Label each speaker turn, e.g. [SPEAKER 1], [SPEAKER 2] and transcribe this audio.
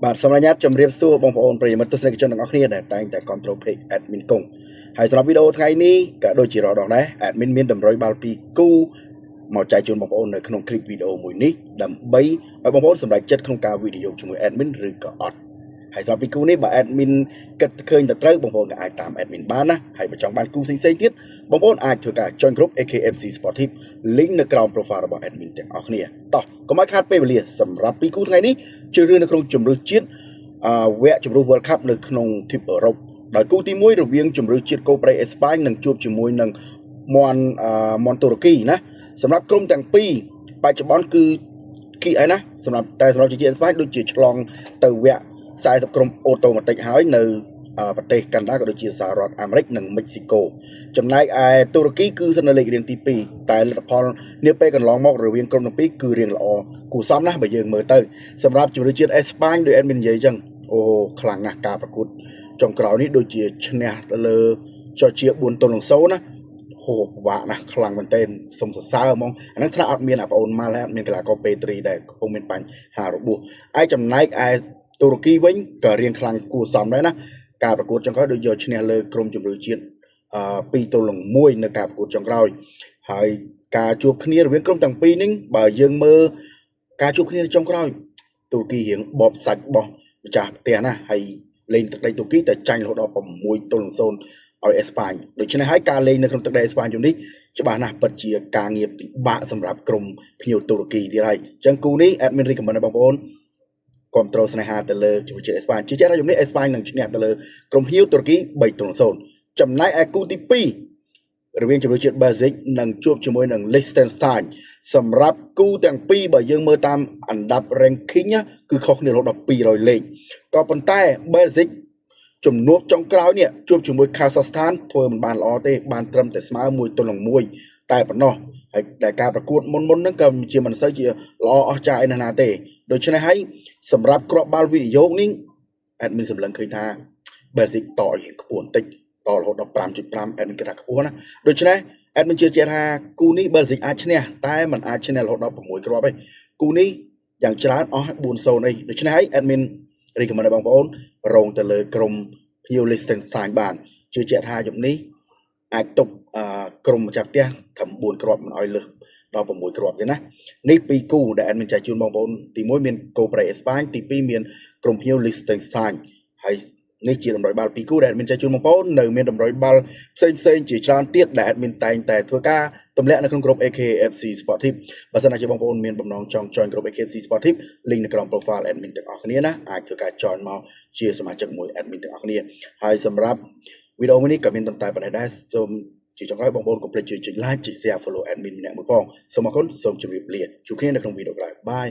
[SPEAKER 1] បាទសម្រាប់ញ៉ាត់ជំរាបសួរបងប្អូនប្រិយមិត្តទស្សនិកជនទាំងអស់គ្នាដែលតែងតែគ្រប់គ្រង page admin កុងហើយសម្រាប់វីដេអូថ្ងៃនេះក៏ដូចជារដងដែរ admin មានតម្រុយបាល់ពីគូមកចែកជូនបងប្អូននៅក្នុង clip វីដេអូមួយនេះដើម្បីឲ្យបងប្អូនសម្រេចចិត្តក្នុងការវីដេអូជាមួយ admin ឬក៏អត់ហើយសម្រាប់ពីគូនេះបើ admin គិតឃើញទៅត្រូវបងប្អូនក៏អាចតាម admin បានណាហើយបើចង់បានគូផ្សេងៗទៀតបងប្អូនអាចធ្វើការ join group AKFC Sportive link នៅក្រោម profile របស់ admin ទាំងអស់គ្នាតោះកុំឲ្យខាតពេលវេលាសម្រាប់ពីគូថ្ងៃនេះជឿរឿងនៅក្នុងជម្រើសជាតិវគ្គជម្រើស World Cup នៅក្នុងទ្វីបអឺរ៉ុបដោយគូទី1រវាងជម្រើសជាតិកូប្រេអេស្ប៉ាញនឹងជួបជាមួយនឹងមន់តូរ៉េគីណាសម្រាប់ក្រុមទាំងពីរបច្ចុប្បន្នគឺគីអីណាសម្រាប់ជាតិអេស្ប៉ាញដូចជាឆ្លងទៅវគ្គ40ក្រុមអូតូម៉ាទិកហើយនៅប្រទេសកាណាដាក៏ដូចជាសហរដ្ឋអាមេរិកនិងមិចស៊ីកូចំណែកឯតូរ៉េគីគឺស្ថិតនៅលេខរៀងទី2តែលទ្ធផលនាពេលកន្លងមករវាងក្រុមទាំងពីរគឺរៀងល្អគួរសមណាស់បើយើងមើលទៅសម្រាប់ជម្រើសជាតិអេស្ប៉ាញដោយអេដមីននិយាយអញ្ចឹងអូខ្លាំងណាស់ការប្រកួតចុងក្រោយនេះដូចជាឈ្នះទៅលើចរជា4-0ណាហូបពិបាកណាស់ខ្លាំងមែនទែនសុំសរសើរហ្មងអាហ្នឹងថ្នាក់អត់មានអាប្អូនម៉ាល់ហើយអត់មានកីឡាករពេទ្រីដែរកំពុងមានបញ្ហារបួសឯចំណែកឯតូរ៉េគីវិញក៏រៀងខ្លាំងគួរសមដែរណាការប្រកួតចុងក្រោយដូចយកឈ្នះលើក្រុមជម្រើសជាតិ2-1នៅការប្រកួតចុងក្រោយហើយការជួបគ្នារវាងក្រុមទាំងពីរនេះបើយើងមើលការជួបគ្នាចុងក្រោយតូរ៉េគីរៀងបបសាច់របស់ម្ចាស់ផ្ទះណាហើយលេងទឹកដីតូរ៉េគីតែចាញ់រហូតដល់6-0ឲ្យអេស្ប៉ាញដូច្នេះហើយការលេងនៅក្នុងទឹកដីអេស្ប៉ាញជុំនេះច្បាស់ណាស់ពិតជាការងារពិបាកសម្រាប់ក្រុមភ្ញៀវតូរ៉េគីទៀតហើយអញ្ចឹងគូនេះ admin recommend ឲ្យបងប្អូនគ្រប់ត្រូលស្នេហាទៅលើជំនឿជាតិអេស្ប៉ាញជាចាស់ជំនឿអេស្ប៉ាញនឹងឈ្នះទៅលើក្រុមភ្ញៀវតូរ៉េគី3-0ចំណែកឯគូទី2រវាងជំនឿជាតិបាស៊ីកនឹងជួបជាមួយនឹង Liechtenstein សម្រាប់គូទាំងពីរបើយើងមើលតាមអណ្ដាប់ ranking គឺខុសគ្នារហូតដល់200លេខក៏ប៉ុន្តែបាស៊ីកជំនួបចុងក្រោយនេះជួបជាមួយ Kazakhstan ធ្វើមិនបានល្អទេបានត្រឹមតែស្មើ1-1តែប៉ុណ្ណោះហើយដែលការប្រកួតមុនហ្នឹងក៏ជាមិនសូវជាល្អអស្ចារ្យអីណាទេដូច្នេះហើយសម្រាប់គ្រាប់បាល់វិនិយោគនេះ admin សម្លឹងឃើញថា basic តឲ្យរៀងខ្ពស់បន្តិចតរហូតដល់ 5.5 admin គិតថាខ្ពស់ណាដូច្នេះ admin ជឿជាក់ថាគូនេះ basic អាចឈ្នះតែมันអាចឈ្នះរហូតដល់6គ្រាប់ទេគូនេះយ៉ាងច្រើនអស់4-0អីដូច្នេះហើយ admin recommend ឲ្យបងប្អូនរងទៅលើក្រុមភ្ញៀវ Liechtenstein បានជឿជាក់ថាជំនេះអាចទប់ក្រុមម្ចាស់ផ្ទះត្រឹម4គ្រាប់មិនឲ្យលើសដល់6គ្រាប់ទេណានេះពីរគូដែល admin ចែកជូនបងប្អូនទី1មានកូប្រេអេស្ប៉ាញទី2មានក្រុមភ្ញៀវ Liechtenstein ហើយនេះជាតម្រុយបាល់ពីរគូដែល admin ចែកជូនបងប្អូននៅមានតម្រុយបាល់ផ្សេងជាច្រើនទៀតដែល admin តែងតែធ្វើការទម្លាក់នៅក្នុងក្រុម AKFC Sportive បើសិនជាបងប្អូនមានបំណងចង់ join ក្រុម AKFC Sportive link នៅក្រោម profile admin ទាំងអស់គ្នាណាអាចធ្វើការ join មកជាសមាជិកមួយ admin ទាំងអស់គ្នាហើយសម្រាប់វីដេអូនេះក៏មានតែប៉ុណ្ណេះដែរសូមជាចុងក្រោយបងប្អូនកុំភ្លេចជួយចុច like ចុច share follow admin ម្នាក់មួយផងសូមអរគុណសូមជម្រាបលាជួបគ្នានៅក្នុងវីដេអូក្រោយបាយ